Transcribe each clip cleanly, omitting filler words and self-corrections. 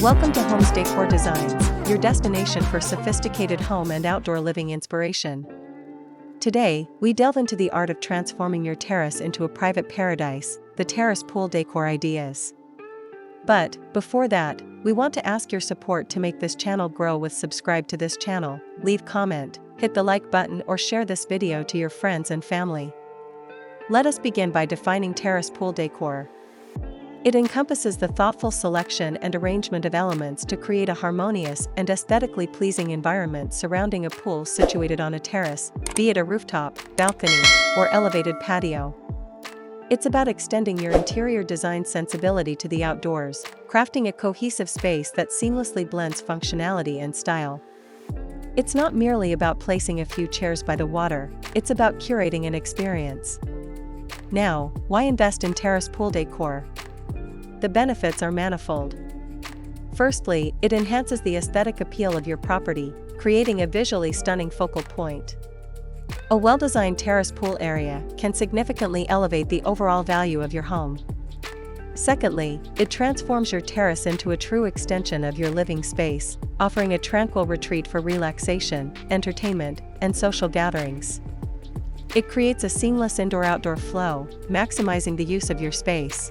Welcome to Homes Decor Designs, your destination for sophisticated home and outdoor living inspiration. Today, we delve into the art of transforming your terrace into a private paradise, the Terrace pool decor ideas. But, before that, we want to ask your support to make this channel grow with subscribe to this channel, leave comment, hit the like button or share this video to your friends and family. Let us begin by defining terrace pool decor. It encompasses the thoughtful selection and arrangement of elements to create a harmonious and aesthetically pleasing environment surrounding a pool situated on a terrace, be it a rooftop, balcony, or elevated patio. It's about extending your interior design sensibility to the outdoors, crafting a cohesive space that seamlessly blends functionality and style. It's not merely about placing a few chairs by the water, it's about curating an experience. Now, why invest in terrace pool decor? The benefits are manifold. Firstly, it enhances the aesthetic appeal of your property, creating a visually stunning focal point. A well-designed terrace pool area can significantly elevate the overall value of your home. Secondly, it transforms your terrace into a true extension of your living space, offering a tranquil retreat for relaxation, entertainment, and social gatherings. It creates a seamless indoor-outdoor flow, maximizing the use of your space.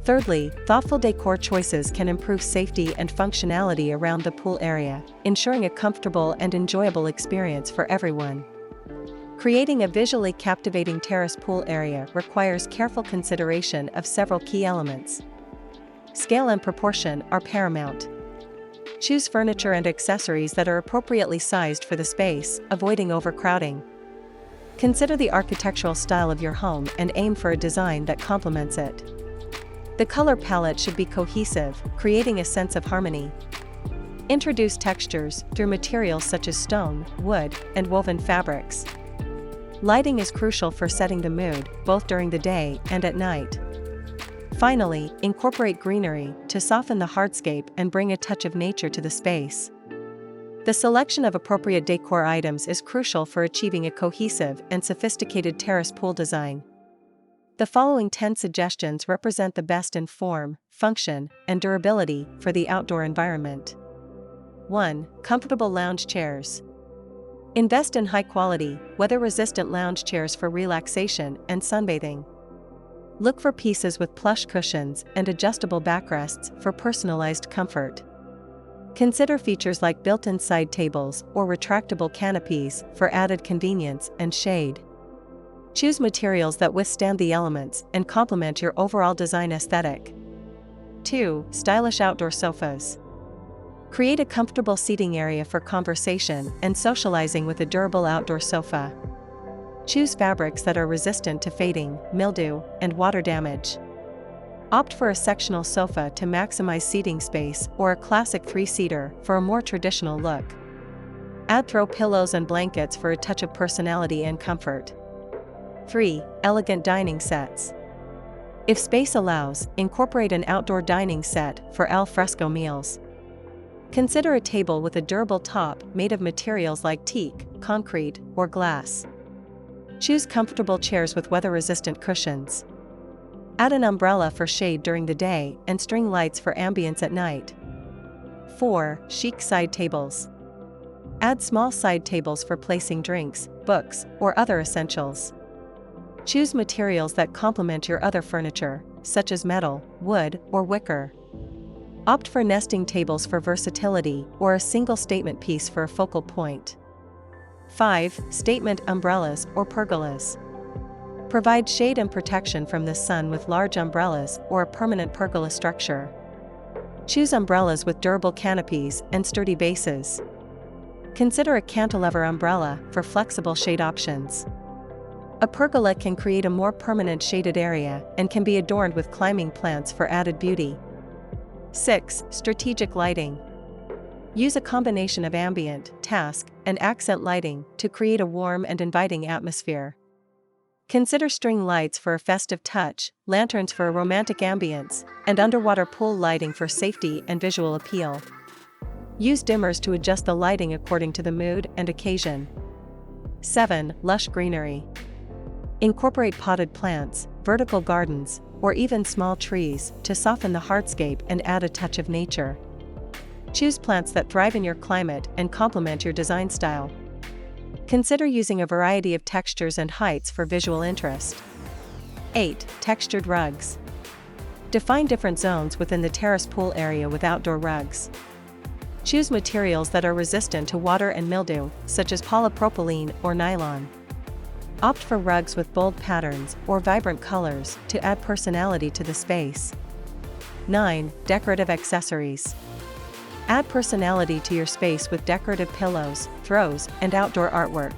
Thirdly, thoughtful decor choices can improve safety and functionality around the pool area, ensuring a comfortable and enjoyable experience for everyone. Creating a visually captivating terrace pool area requires careful consideration of several key elements. Scale and proportion are paramount. Choose furniture and accessories that are appropriately sized for the space, avoiding overcrowding. Consider the architectural style of your home and aim for a design that complements it. The color palette should be cohesive, creating a sense of harmony. Introduce textures through materials such as stone, wood, and woven fabrics. Lighting is crucial for setting the mood, both during the day and at night. Finally, incorporate greenery to soften the hardscape and bring a touch of nature to the space. The selection of appropriate decor items is crucial for achieving a cohesive and sophisticated terrace pool design. The following 10 suggestions represent the best in form, function, and durability for the outdoor environment. 1. Comfortable lounge chairs. Invest in high-quality, weather-resistant lounge chairs for relaxation and sunbathing. Look for pieces with plush cushions and adjustable backrests for personalized comfort. Consider features like built-in side tables or retractable canopies for added convenience and shade. Choose materials that withstand the elements and complement your overall design aesthetic. 2. Stylish outdoor sofas. Create a comfortable seating area for conversation and socializing with a durable outdoor sofa. Choose fabrics that are resistant to fading, mildew, and water damage. Opt for a sectional sofa to maximize seating space or a classic three-seater for a more traditional look. Add throw pillows and blankets for a touch of personality and comfort. 3. Elegant dining sets. If space allows, incorporate an outdoor dining set for al fresco meals. Consider a table with a durable top made of materials like teak, concrete, or glass. Choose comfortable chairs with weather-resistant cushions. Add an umbrella for shade during the day and string lights for ambience at night. 4. Chic side tables. Add small side tables for placing drinks, books, or other essentials. Choose materials that complement your other furniture, such as metal, wood, or wicker. Opt for nesting tables for versatility or a single statement piece for a focal point. 5. Statement umbrellas or pergolas. Provide shade and protection from the sun with large umbrellas or a permanent pergola structure. Choose umbrellas with durable canopies and sturdy bases. Consider a cantilever umbrella for flexible shade options. A pergola can create a more permanent shaded area and can be adorned with climbing plants for added beauty. 6. Strategic lighting. Use a combination of ambient, task, and accent lighting to create a warm and inviting atmosphere. Consider string lights for a festive touch, lanterns for a romantic ambience, and underwater pool lighting for safety and visual appeal. Use dimmers to adjust the lighting according to the mood and occasion. 7. Lush greenery. Incorporate potted plants, vertical gardens, or even small trees to soften the hardscape and add a touch of nature. Choose plants that thrive in your climate and complement your design style. Consider using a variety of textures and heights for visual interest. 8. Textured rugs. Define different zones within the terrace pool area with outdoor rugs. Choose materials that are resistant to water and mildew, such as polypropylene or nylon. Opt for rugs with bold patterns or vibrant colors to add personality to the space. 9. Decorative accessories. Add personality to your space with decorative pillows, throws, and outdoor artwork.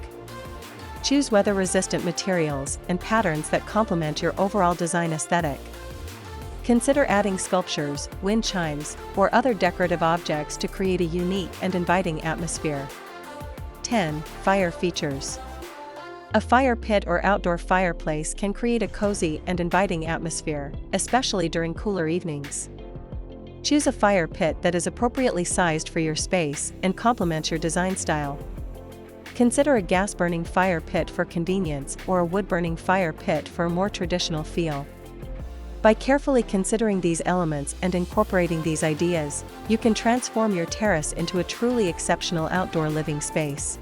Choose weather-resistant materials and patterns that complement your overall design aesthetic. Consider adding sculptures, wind chimes, or other decorative objects to create a unique and inviting atmosphere. 10. Fire features. A fire pit or outdoor fireplace can create a cozy and inviting atmosphere, especially during cooler evenings. Choose a fire pit that is appropriately sized for your space and complements your design style. Consider a gas-burning fire pit for convenience or a wood-burning fire pit for a more traditional feel. By carefully considering these elements and incorporating these ideas, you can transform your terrace into a truly exceptional outdoor living space.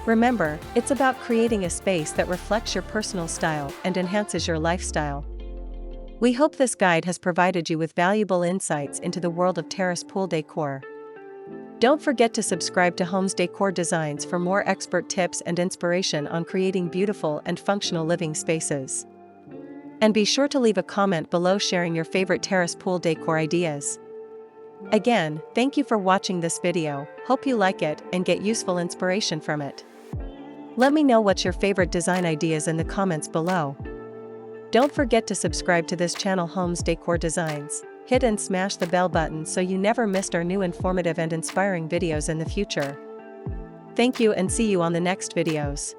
Remember, it's about creating a space that reflects your personal style and enhances your lifestyle. We hope this guide has provided you with valuable insights into the world of terrace pool decor. Don't forget to subscribe to Homes Decor Designs for more expert tips and inspiration on creating beautiful and functional living spaces. And be sure to leave a comment below sharing your favorite terrace pool decor ideas. Again, thank you for watching this video, hope you like it and get useful inspiration from it. Let me know what's your favorite design ideas in the comments below. Don't forget to subscribe to this channel Homes Decor Designs. Hit and smash the bell button so you never missed our new informative and inspiring videos in the future. Thank you and see you on the next videos.